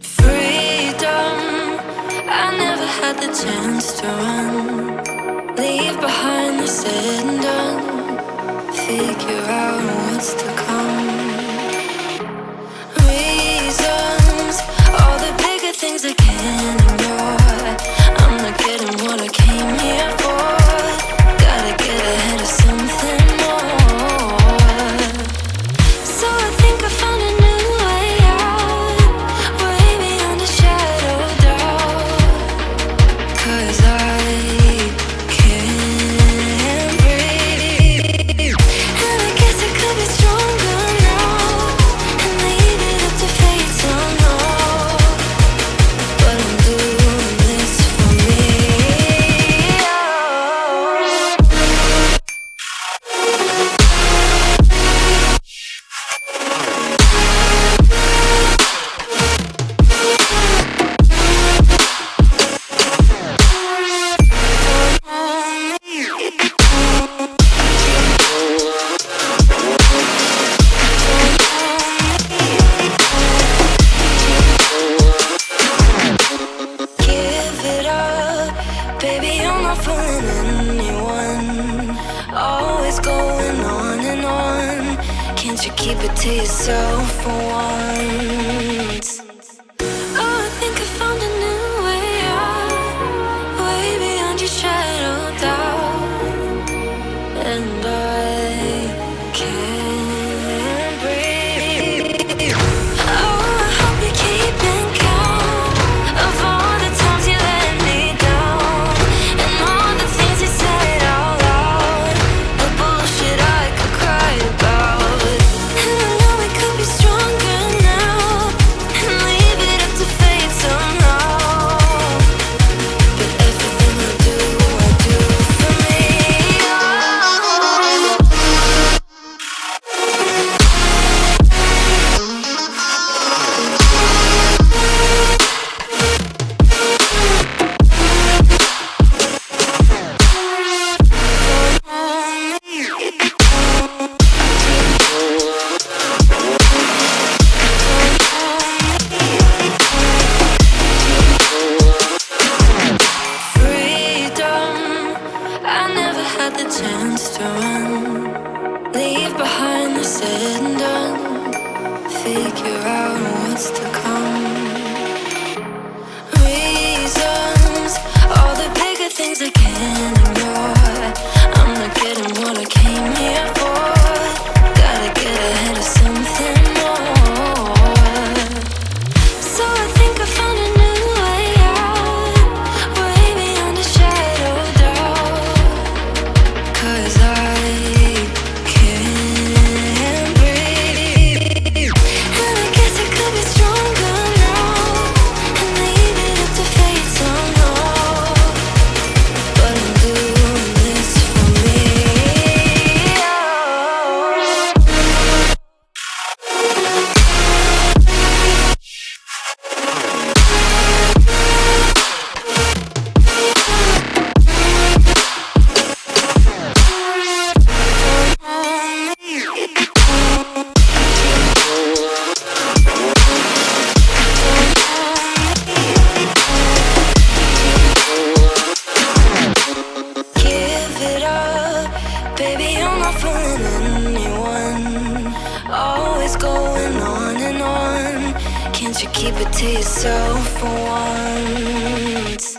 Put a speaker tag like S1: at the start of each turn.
S1: Freedom, I never had the chance to run. Leave behind the said and done. Figure out what's to come. Reasons, all the bigger things I can't ignore. I'm not getting what I came here for. Gotta get ahead of something more. So I think I found a new way out, way beyond a shadow of doubt. 'Cause I can't breathe, and I guess I could be stronger now and leave it up to fate somehow. But I'm doing this for me. Give it up, baby, you're not fooling anyone. Always going on and on. Can't you keep it to yourself for once? Oh, I think I found a new way out, way beyond your shadow of doubt. And I can't breathe. Oh, I hope you're keeping count of all the times you let me down, and all the things you said out loud, the bullshit I could cry about. And I know we could be stronger now and leave it up to fate somehow. But everything I do for me. Freedom, I never had the chance to run. Leave behind the said and done. Figure out what's to come. Reasons, all the bigger things I can't ignore. I'm not getting what I came here for. Gotta get ahead of something more. So I think I found a new way out, way beyond a shadow of doubt. 'Cause I can't breathe, and I guess I could be stronger now and leave it up to fate somehow. But I'm doing this for me. Give it up, baby, you're not fooling anyone. Always going on and on. Can't you keep it to yourself for once?